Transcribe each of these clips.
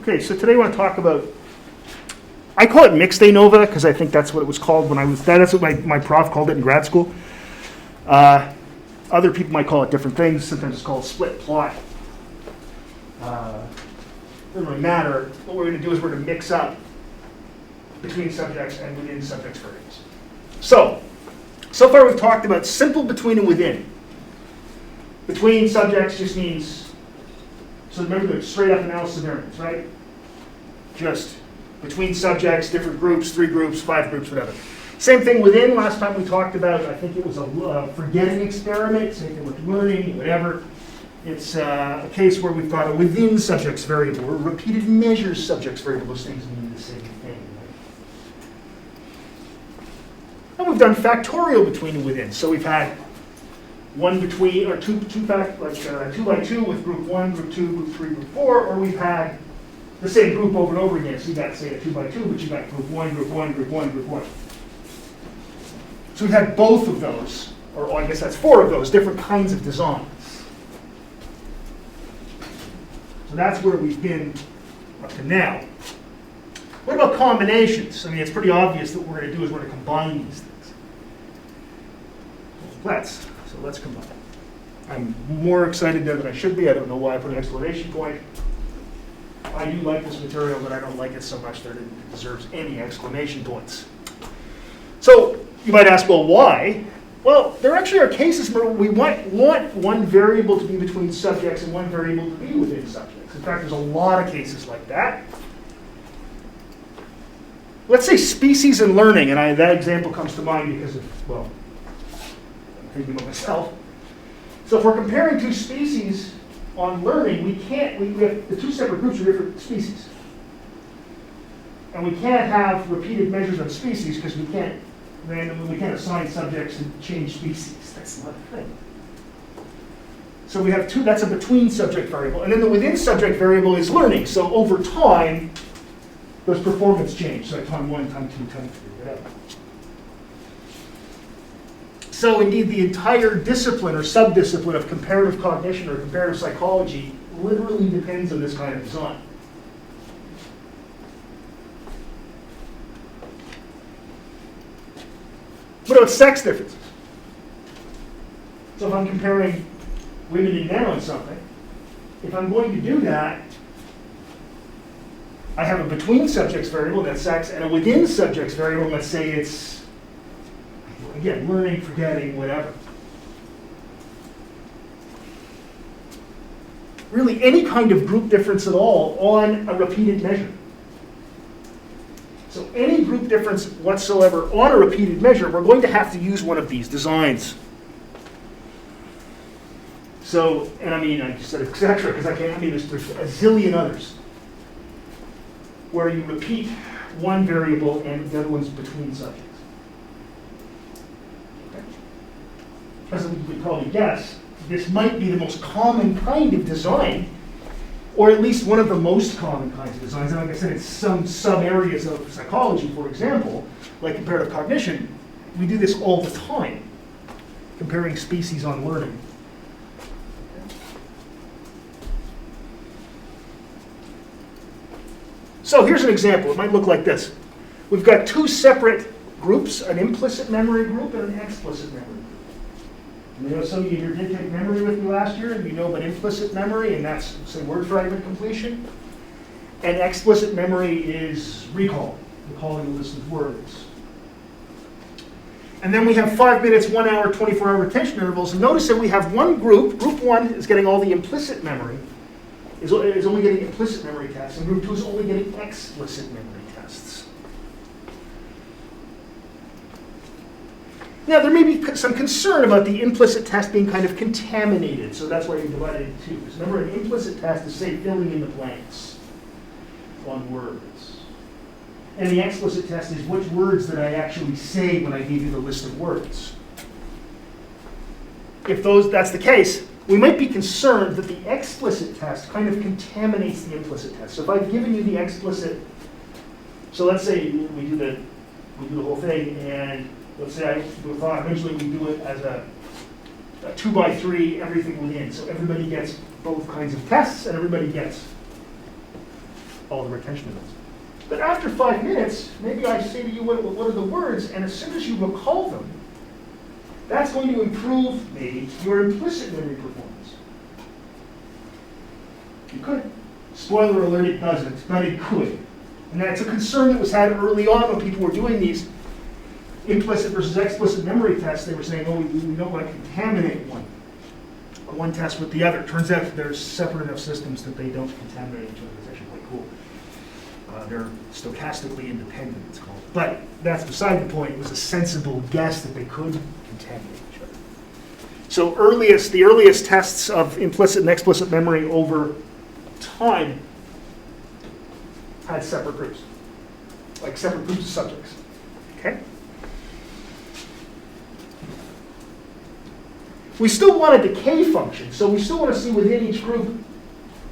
Okay, so today I want to talk about, I call it mixed ANOVA because I think that's what it was called when I was, that's what my prof called it in grad school. Other people might call it different things. Sometimes it's called split plot. Doesn't really matter. What we're going to do is we're going to mix up between subjects and within subjects variables. So far we've talked about simple between and within. Between subjects just means, so remember the straight up analysis of variance, right? Just between subjects, different groups, 3 groups, 5 groups, whatever. Same thing within. Last time we talked about, I think it was a forgetting experiment, same thing with learning, whatever. It's a case where we've got a within subjects variable or repeated measures subjects variable. Those things mean the same thing. Right? And we've done factorial between and within. So we've had one between, or two by two with group 1, group 2, group 3, group 4, or we've had the same group over and over again. So you got, say, a 2 by 2, but you got group 1, group 1, group 1, group 1. So we've had both of those, or I guess that's 4 of those, different kinds of designs. So that's where we've been up to now. What about combinations? I mean, it's pretty obvious that what we're going to do is we're going to combine these things. So let's combine. I'm more excited there than I should be. I don't know why I put an exclamation point. I do like this material, but I don't like it so much that it deserves any exclamation points. So you might ask, well, why? Well, there actually are cases where we want one variable to be between subjects and one variable to be within subjects. In fact, there's a lot of cases like that. Let's say species and learning, and that example comes to mind because of, well, I'm thinking about myself. So if we're comparing 2 species on learning, we have the 2 separate groups are different species. And we can't have repeated measures of species because we can't assign subjects and change species. That's not a thing. So we have 2, that's a between subject variable. And then the within subject variable is learning. So over time, those performance change. So time 1, time 2, time 3, whatever. So indeed, the entire discipline or subdiscipline of comparative cognition or comparative psychology literally depends on this kind of design. What about sex differences? So if I'm comparing women and men on something, if I'm going to do that, I have a between subjects variable, that's sex, and a within subjects variable, let's say it's, again, learning, forgetting, whatever. Really, any kind of group difference at all on a repeated measure. So any group difference whatsoever on a repeated measure, we're going to have to use one of these designs. So, and I mean, I just said et cetera, because there's a zillion others where you repeat one variable and the other one's between subjects. Okay. As you could probably guess, this might be the most common kind of design, or at least one of the most common kinds of designs. And like I said, in some sub-areas of psychology, for example, like comparative cognition, we do this all the time, comparing species on learning. So here's an example. It might look like this. We've got 2 separate groups, an implicit memory group and an explicit memory group. And you know, some of you here did take memory with me last year, and you know about implicit memory, and that's, say, word fragment completion. And explicit memory is recall, recalling a list of words. And then we have 5 minutes, 1 hour, 24-hour retention intervals. And notice that we have one group. Group 1 is getting all the implicit memory, is only getting implicit memory tests, and group 2 is only getting explicit memory tests. Now, there may be some concern about the implicit test being kind of contaminated, so that's why we divided it into 2. Because remember, an implicit test is, say, filling in the blanks on words. And the explicit test is which words did I actually say when I gave you the list of words. If that's the case, we might be concerned that the explicit test kind of contaminates the implicit test. So if I've given you the explicit, so let's say we do the whole thing, and let's say I thought eventually we do it as a 2 by 3, everything within. So everybody gets both kinds of tests, and everybody gets all the retention intervals. But after 5 minutes, maybe I say to you, what are the words? And as soon as you recall them, that's going to improve, maybe, your implicit memory performance. You could. Spoiler alert, it doesn't, but it could. And that's a concern that was had early on when people were doing these implicit versus explicit memory tests. They were saying, oh, we don't want to contaminate one test with the other. It turns out that there's separate enough systems that they don't contaminate each other. It's actually quite cool. They're stochastically independent, it's called. But that's beside the point. It was a sensible guess that they could contaminate each other. So the earliest tests of implicit and explicit memory over time had separate groups, like separate groups of subjects. Okay? We still want a decay function, so we still want to see within each group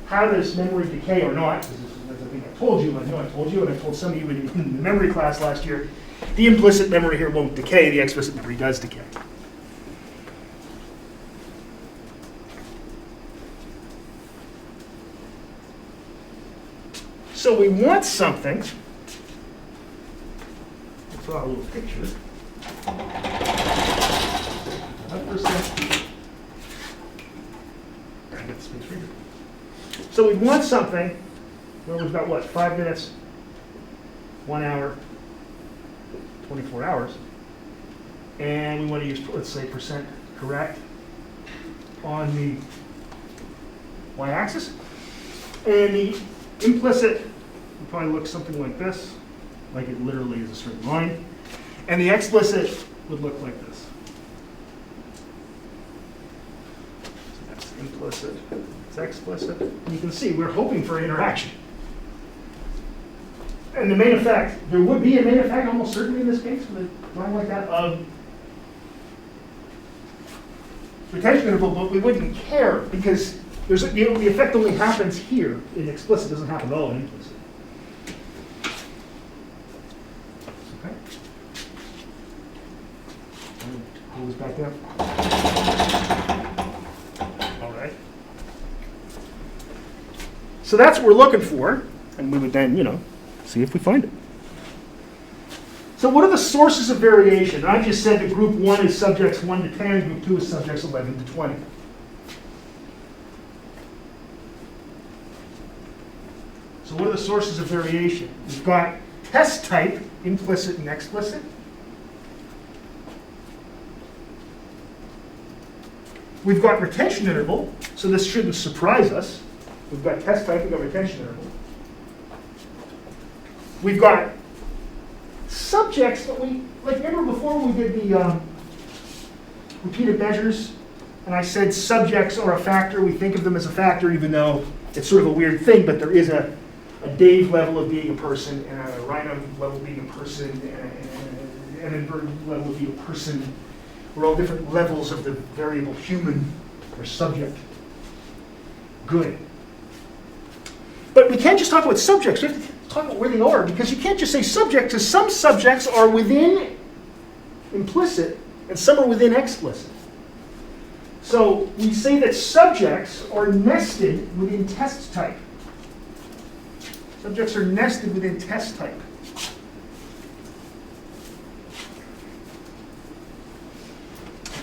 how does memory decay or not. This is, I think I told you, I know I told you, and I told some of you in the memory class last year, the implicit memory here won't decay, the explicit memory does decay. So we want something. Let's draw a little picture. So we want something. Well, we've got what? 5 minutes, 1 hour, 24 hours, and we want to use, let's say, percent correct on the y-axis, and the implicit would probably look something like this, like it literally is a straight line. And the explicit would look like this. So that's implicit, it's explicit. And you can see we're hoping for interaction. And the main effect, there would be a main effect almost certainly in this case with a line like that of retention interval, but we wouldn't care because there's the effect only happens here in explicit, doesn't happen at all in implicit. Okay. Pull this back down. All right. So that's what we're looking for, and we would then, see if we find it. So what are the sources of variation? I just said that group 1 is subjects 1 to 10, group 2 is subjects 11 to 20. So what are the sources of variation? We've got test type, implicit and explicit. We've got retention interval, so this shouldn't surprise us. We've got test type, we've got retention interval. We've got subjects, but remember before we did the repeated measures, and I said subjects are a factor, we think of them as a factor even though it's sort of a weird thing, but there is a Dave level of being a person, and a Rhino level of being a person, and an inverted level of being a person. We're all different levels of the variable human or subject. Good. But we can't just talk about subjects, we have to talk about where they are, because you can't just say subject, because some subjects are within implicit and some are within explicit. So we say that subjects are nested within test type. Subjects are nested within test type.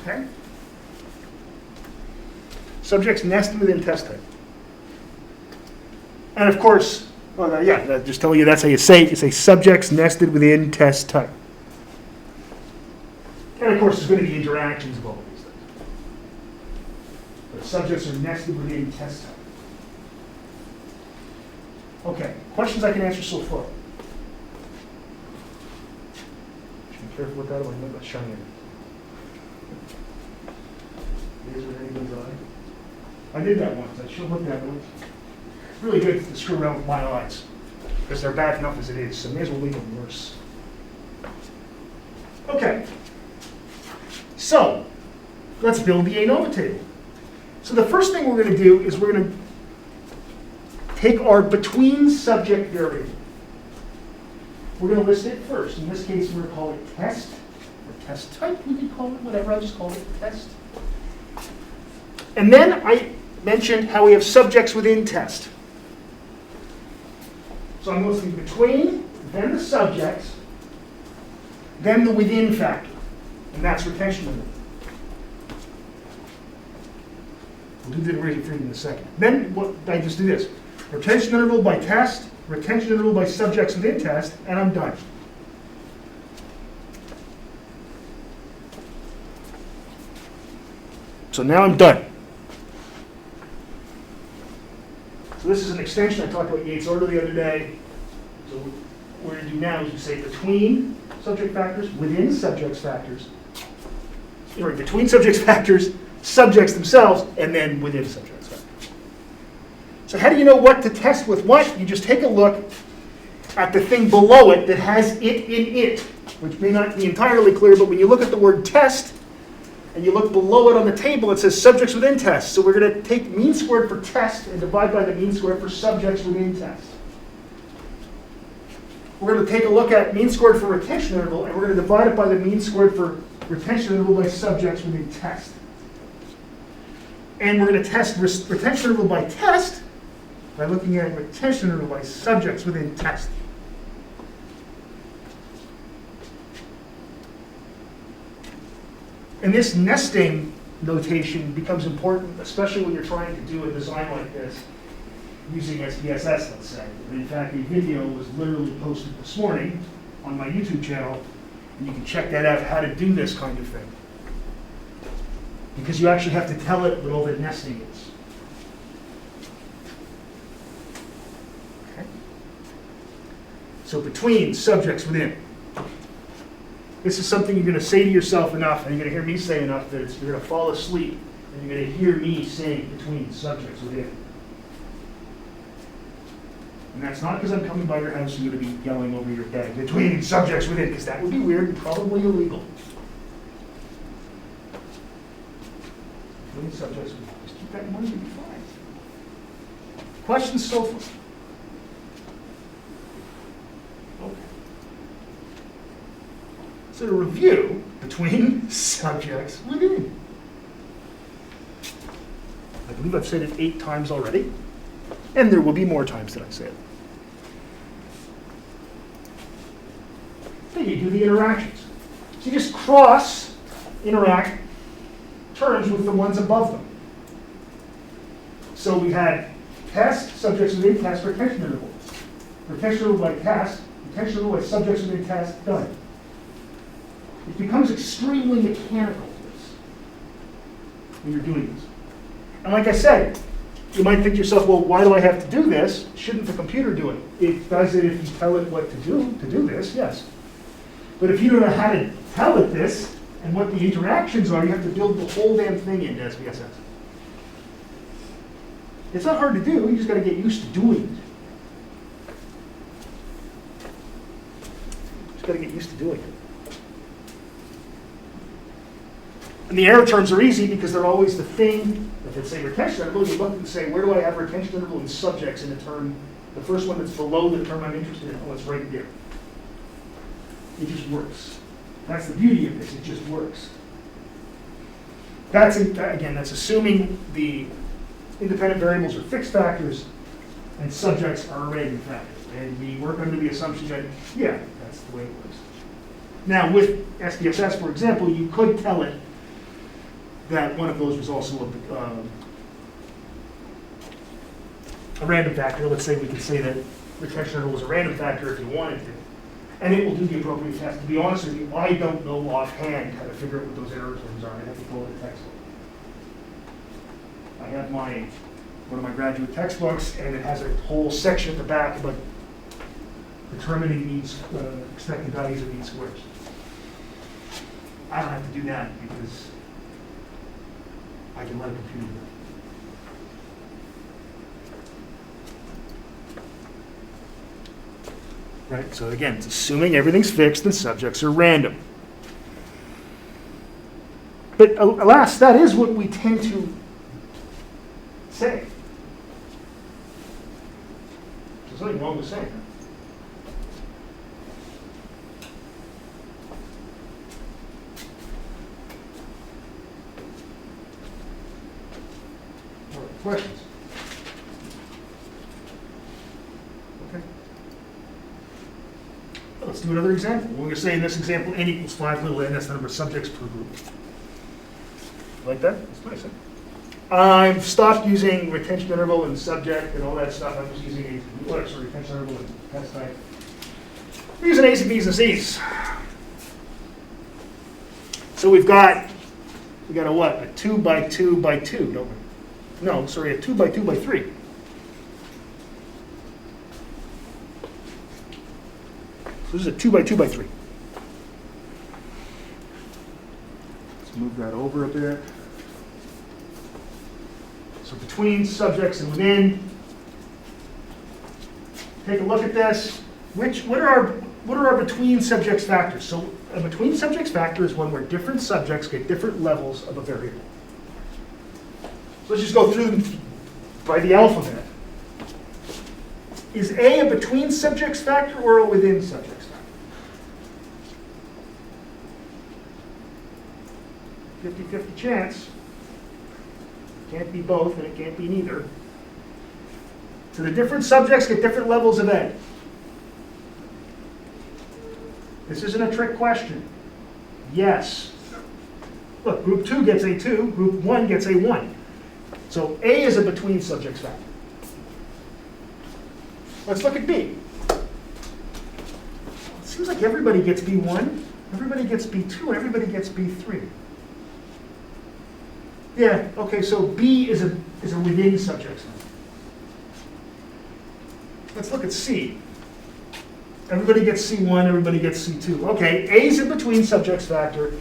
Okay? Subjects nested within test type. And of course, just telling you that's how you say it. You say subjects nested within test type. And of course, there's going to be interactions of all of these things. But subjects are nested within test type. Okay, questions I can answer so far. Just be careful with that, or I'm not shining it. Is there anyone's eye? I did that once. I should look at it. It's really good to screw around with my eyes, because they're bad enough as it is, so may as well leave them worse. Okay, so let's build the ANOVA table. So the first thing we're going to do is we're going to take our between subject variable. We're going to list it first. In this case, we're going to call it test, or test type, we could call it, whatever, I'll just call it test. And then I mentioned how we have subjects within test. So I'm listing between, then the subjects, then the within factor. And that's retention interval. We'll do the rate for in a second. Then what I just do this. Retention interval by test, retention interval by subjects within test, and I'm done. So now I'm done. So this is an extension. I talked about Yates' order the other day. So what we're going to do now is we say between subject factors, within subjects factors, or between subjects factors, subjects themselves, and then within subjects factors. So how do you know what to test with what? You just take a look at the thing below it that has it in it, which may not be entirely clear, but when you look at the word test, and you look below it on the table, it says subjects within test. So we're going to take mean squared for test and divide by the mean squared for subjects within test. We're going to take a look at mean squared for retention interval, and we're going to divide it by the mean squared for retention interval by subjects within test. And we're going to test retention interval by test by looking at retention interval by subjects within test. And this nesting notation becomes important, especially when you're trying to do a design like this using SPSS, let's say. In fact, a video was literally posted this morning on my YouTube channel, and you can check that out, how to do this kind of thing. Because you actually have to tell it what all the nesting is. Okay. So between subjects within. This is something you're going to say to yourself enough, and you're going to hear me say enough that you're going to fall asleep, and you're going to hear me saying between subjects within. And that's not because I'm coming by your house and you're going to be yelling over your bed between subjects within, because that would be weird and probably illegal. Between subjects within. Just keep that in mind, you'll be fine. Questions so far? Okay. So to review, between subjects within. I believe I've said it 8 times already, and there will be more times that I say it. Then you do the interactions. So you just interact terms with the ones above them. So we had test, subjects within test, retention interval. Retention interval by test, retention interval by subjects within test, done. It becomes extremely mechanical when you're doing this. And like I said, you might think to yourself, well, why do I have to do this? Shouldn't the computer do it? It does it if you tell it what to do this, yes. But if you don't know how to tell it this and what the interactions are, you have to build the whole damn thing into SPSS. It's not hard to do, you just got to get used to doing it. Just got to get used to doing it. And the error terms are easy because they're always the thing. If it's a retention interval, you look and say, where do I have retention interval and subjects in the term? The first one that's below the term I'm interested in. Oh, it's right there. It just works. That's the beauty of this. It just works. That's assuming the independent variables are fixed factors and subjects are random factors. And we work under the assumption that, yeah, that's the way it works. Now, with SPSS, for example, you could tell it that one of those was also a random factor. Let's say we could say that retention interval was a random factor if you wanted to. And it will do the appropriate test. To be honest with you, I don't know offhand how to figure out what those error terms are. I have to pull the textbook. I have one of my graduate textbooks, and it has a whole section at the back about determining these expected values of mean squares. I don't have to do that because I can let a computer do it. Right, so again, it's assuming everything's fixed and subjects are random. But alas, that is what we tend to say. There's nothing wrong with saying that. All right, questions? Okay. let's do another example. We're going to say in this example, n equals 5 little n, that's the number of subjects per group. Like that? That's nice, huh? I've stopped using retention interval and subject and all that stuff. I'm just using retention interval and test type. We're using A's and B's and C's. So we got a what? A 2 by 2 by 2, don't we? No, sorry, a 2 by 2 by 3. So this is a 2 by 2 by 3. Let's move that over a bit. So between subjects and within. Take a look at this. What are our between subjects factors? So a between subjects factor is one where different subjects get different levels of a variable. So let's just go through them by the alphabet. Is A a between subjects factor or a within subjects factor? 50-50 chance. Can't be both and it can't be neither. So the different subjects get different levels of A. This isn't a trick question. Yes. Look, group 2 gets a 2, group 1 gets a 1. So A is a between subjects factor. Let's look at B. It seems like everybody gets B1, everybody gets B2, and everybody gets B3. Yeah, okay, so B is a within subjects factor. Let's look at C. Everybody gets C1, everybody gets C2. Okay, A is a between subjects factor,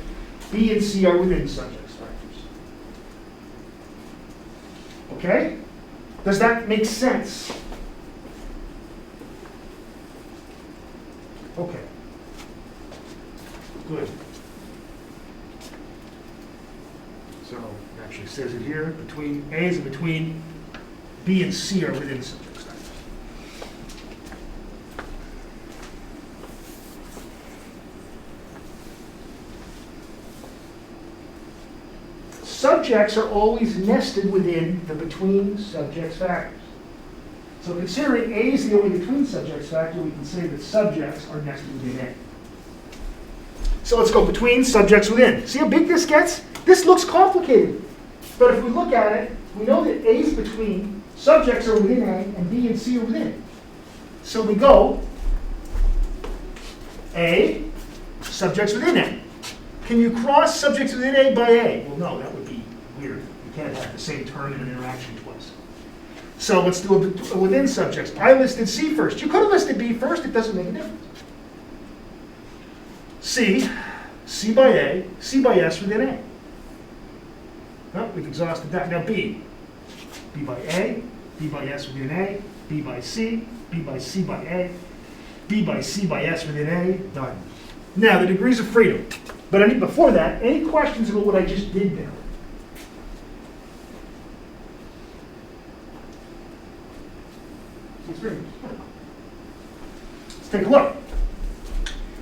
B and C are within subjects factors. Okay? Does that make sense? Okay. Good. So it actually says it here, between A is a between, B and C are within subjects factors. Subjects are always nested within the between subjects factors. So considering A is the only between subjects factor, we can say that subjects are nested within A. So let's go between subjects within. See how big this gets? This looks complicated. But if we look at it, we know that A is between, subjects are within A, and B and C are within. So we go A, subjects within A. Can you cross subjects within A by A? Well, no, that would be weird. You can't have the same term in an interaction twice. So let's do a within subjects. I listed C first. You could have listed B first. It doesn't make a difference. C, C by A, C by S within A. Well, we've exhausted that. Now B. B by A, B by S within A, B by C by A, B by C by S within A, done. Now, the degrees of freedom. But before that, any questions about what I just did there? Let's take a look.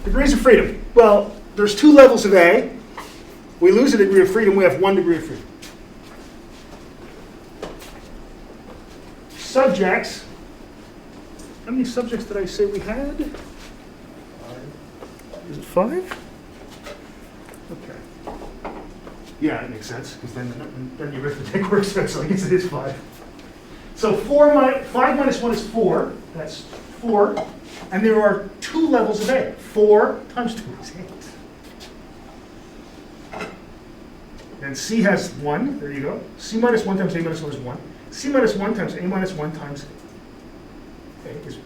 Degrees of freedom. Well, there's 2 levels of A. We lose a degree of freedom, we have 1 degree of freedom. Subjects. How many subjects did I say we had? 5. Is it 5? Okay. Yeah, that makes sense, because then the arithmetic works out, so I guess it is 5. So 5 minus 1 is 4. That's 4. And there are 2 levels of A. 4 times 2 is 8. And C has 1. There you go. C minus 1 times A minus 1 is 1. C minus 1 times A minus 1 times A is 8.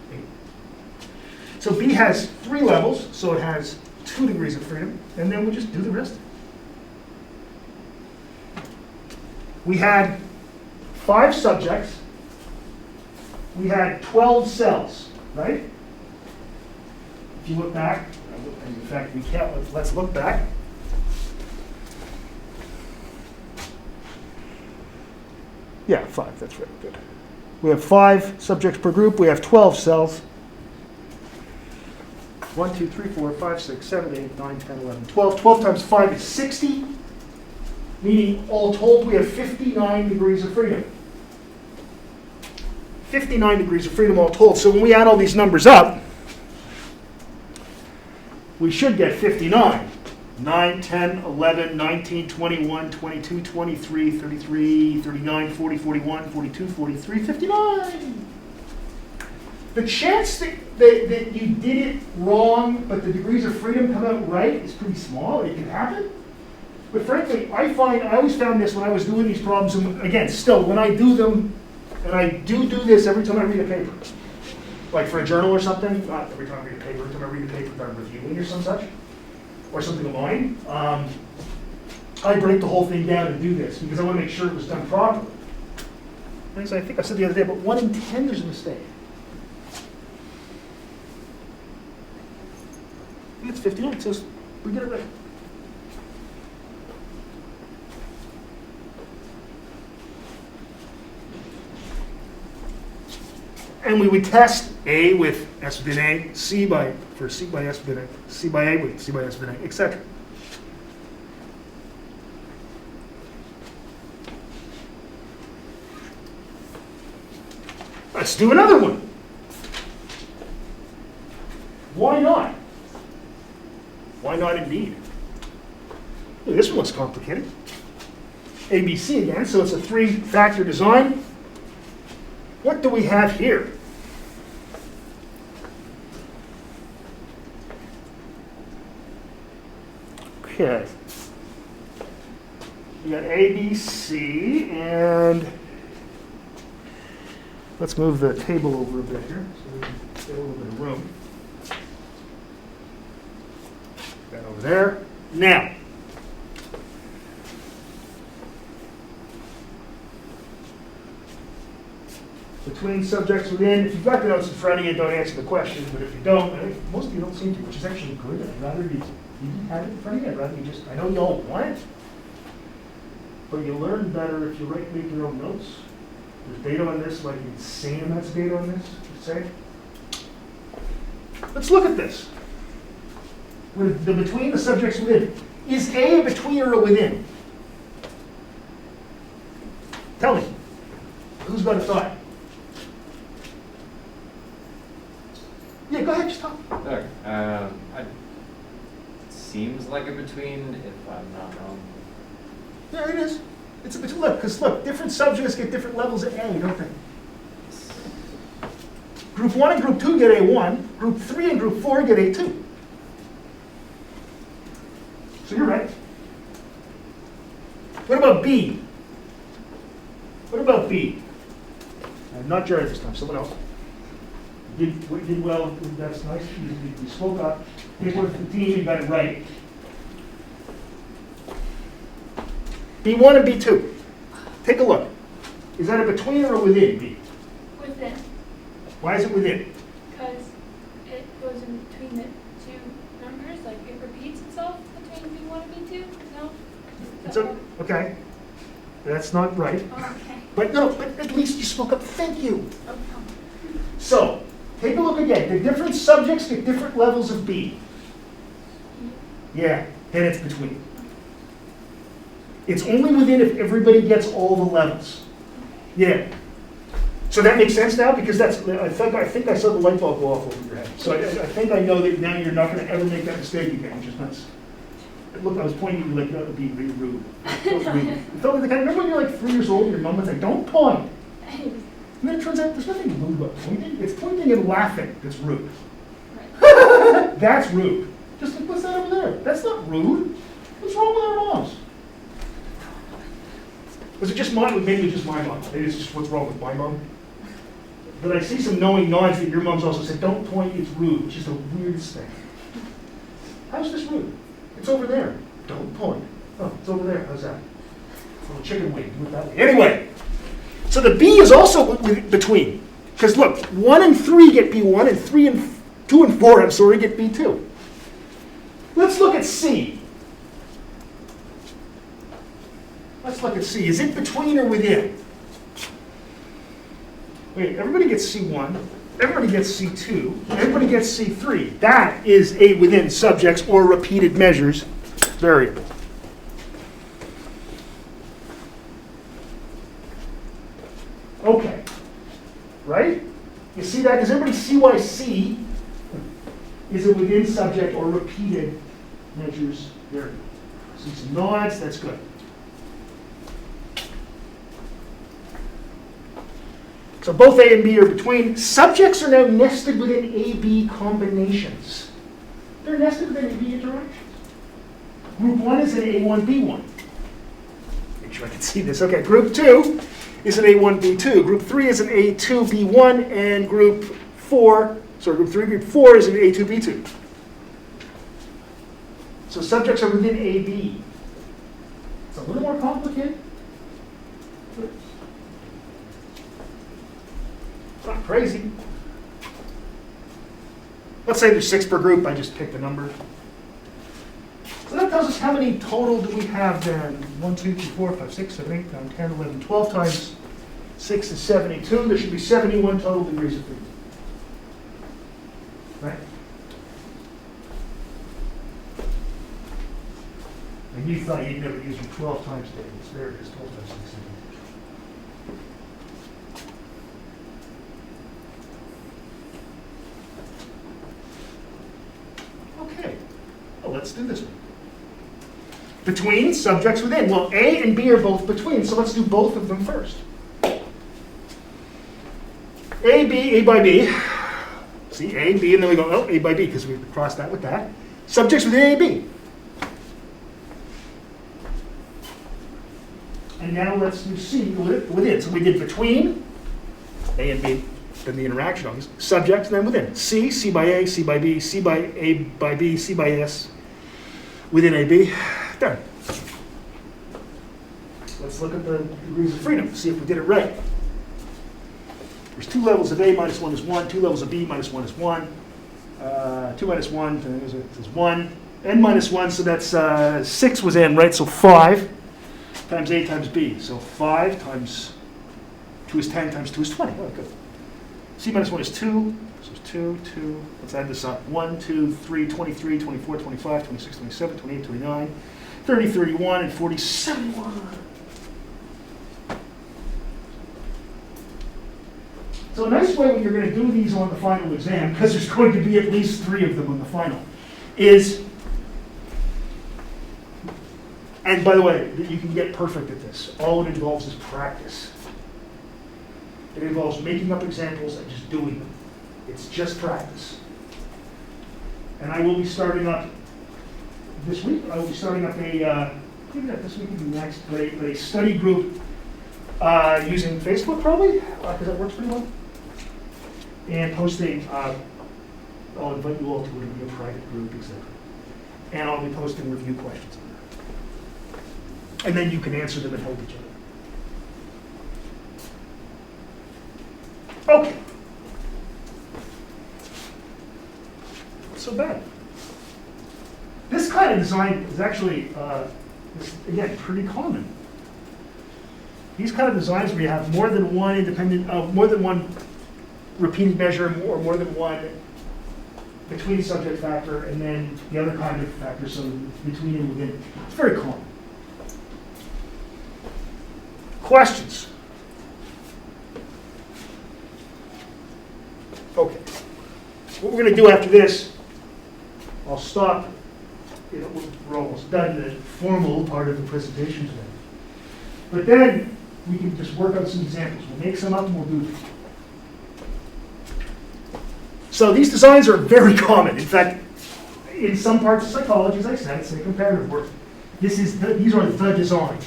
So B has 3 levels, so it has 2 degrees of freedom. And then we just do the rest. We had 5 subjects. We had 12 cells, right? If you look back, in fact, we can't, let's look back. Yeah, 5, that's right, good. We have 5 subjects per group, we have 12 cells. 1, 2, 3, 4, 5, 6, 7, 8, 9, 10, 11, 12. 12 times 5 is 60, meaning all told we have 59 degrees of freedom. 59 degrees of freedom all told. So when we add all these numbers up, we should get 59. 9, 10, 11, 19, 21, 22, 23, 33, 39, 40, 41, 42, 43, 59. The chance that you did it wrong, but the degrees of freedom come out right is pretty small. It can happen. But frankly, I always found this when I was doing these problems, and again, still, when I do them, and I do this every time I read a paper, like for a journal or something, not every time I read a paper, every time I read a paper that I'm reviewing or some such, or something of mine, I break the whole thing down and do this because I want to make sure it was done properly. And as I think I said the other day, but 1 in 10 there's a mistake. I think it's 59, so we get it right. And we would test A with S bin A, C by S bin A, C by A with C by S bin A, etc. Let's do another one. Why not? Why not indeed? Ooh, this one looks complicated. ABC again, so it's a 3-factor design. What do we have here? Okay. We got A, B, C, and let's move the table over a bit here so we can get a little bit of room. That over there. Now, between subjects within, if you've got the notes in front of you, don't answer the question, but if you don't, I think most of you don't seem to, which is actually good. I'd rather you have it in front of you. I'd rather you just, I know you all want it, but you learn better if you make your own notes. There's data on this, like insane amounts of data on this, just say. Let's look at this. With the between the subjects within. Is A a between or a within? Tell me. Who's got a thought? Yeah, go ahead, just talk. Look, it seems like a between, if I'm not wrong. There it is. It's a between. Look, because look, different subjects get different levels of A, don't they? Group 1 and Group 2 get A1. Group 3 and Group 4 get A2. So you're right. What about B? What about B? Not Jared this time, someone else. You did well, that's nice. You spoke up. You worked with the team, you got it right. B1 and B2. Take a look. Is that a between or a within B? Within. Why is it within? Because it goes in between the two numbers, like it repeats itself between B1 and B2. No? It's okay. That's not right. Oh, okay. But no, but at least you spoke up. Thank you. Okay. So, take a look again. The different subjects get different levels of B. Yeah, then it's between. It's only within if everybody gets all the levels. Yeah. So that makes sense now? Because that's, I think I saw the light bulb go off over your head. So I think I know that now you're not going to ever make that mistake again, which is nice. Look, I was pointing at you like that would be really rude. It felt like the kind, remember when you're like 3 years old and your mom was like, don't point. And then it turns out there's nothing rude about pointing. It's pointing and laughing that's rude. Right. That's rude. Just like, what's that over there? That's not rude. What's wrong with our moms? Was it just mine? Maybe it's just my mom. Maybe it's just what's wrong with my mom. But I see some knowing nods that your mom's also said, don't point, it's rude. It's just the weirdest thing. How's this rude? It's over there. Don't point. Oh, it's over there. How's that? A little chicken wing. Do it that way. Anyway, so the B is also between. Because look, 1 and 3 get B1, and 3 and 2 and 4, I'm sorry, get B2. Let's look at C. Let's look at C. Is it between or within? Wait, everybody gets C1. Everybody gets C2. Everybody gets C3. That is a within subjects or repeated measures variable. Okay. Right? You see that? Does everybody see why C is it within subject or repeated measures variable? See some nods, that's good. So both A and B are between. Subjects are now nested within A-B combinations. They're nested within A-B interactions. Group 1 is an A1B1. Make sure I can see this. Okay, group 2 is an A1B2. Group 3 is an A2B1, and group 4 is an A2B2. So subjects are within AB. It's a little more complicated. It's not crazy. Let's say there's 6 per group. I just picked a number. So that tells us how many total do we have then? 1, 2, 3, 4, 5, 6, 7, 8, 9, 10, 11, 12 times 6 is 72. There should be 71 total degrees of freedom. Right? And you thought you'd never use your 12 times tables. There it is, 12 times 6. Okay, well, let's do this one. Between, subjects within. Well, A and B are both between, so let's do both of them first. A by B. See, A, B, and then we go, oh, A by B, because we crossed that with that. Subjects within A, B. And now let's do C within. So we did between, A and B, then the interaction of these. Subjects, and then within. C, C by A, C by B, C by A by B, C by S. Within AB. Done. Let's look at the degrees of freedom, see if we did it right. There's 2 levels of A, minus 1 is 1. 2 levels of B, minus 1 is 1. 2 minus 1 is 1. N minus 1, so that's 6 was N, right? So 5 times A times B. So 5 times 2 is 10 times 2 is 20. Oh, good. C minus 1 is 2. So it's 2, 2. Let's add this up. 1, 2, 3, 23, 24, 25, 26, 27, 28, 29, 30, 31, and 40, 71. So a nice way when you're going to do these on the final exam, because there's going to be at least 3 of them on the final, is, and by the way, you can get perfect at this. All it involves is practice. It involves making up examples and just doing them. It's just practice. And I will be starting up this week. I will be starting up maybe not this week, maybe next, but a study group using Facebook probably, because that works pretty well. And posting, I'll invite you all to it. It'll be a private group, etc. And I'll be posting review questions on there. And then you can answer them and help each other. Okay. Not so bad. This kind of design is actually, again, pretty common. These kind of designs where you have more than one more than one repeated measure or more than one between subject factor and then the other kind of factor, so between and within. It's very common. Questions? Okay. What we're going to do after this, I'll stop. We're almost done the formal part of the presentation today. But then we can just work out some examples. We'll make some up and we'll do them. So these designs are very common. In fact, in some parts of psychology, as I said, it's a comparative work. These are the design.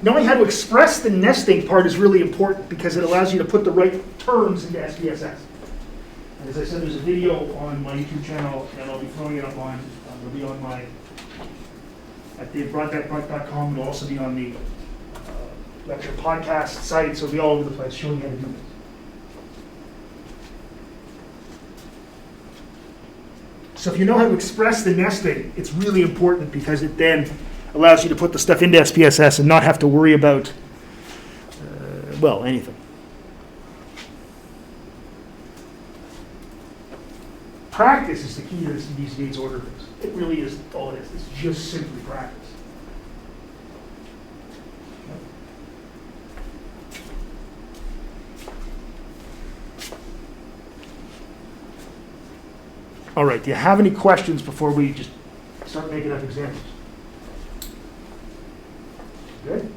Knowing how to express the nesting part is really important because it allows you to put the right terms into SPSS. And as I said, there's a video on my YouTube channel, and I'll be throwing it up on, it'll be on my, at daveBroadbeck.com, it'll also be on the lecture podcast site, so it'll be all over the place showing you how to do this. So if you know how to express the nesting, it's really important because it then allows you to put the stuff into SPSS and not have to worry about, well, anything. Practice is the key to these Gates order things. It really is all it is. It's just simply practice. All right, do you have any questions before we just start making up examples? Good?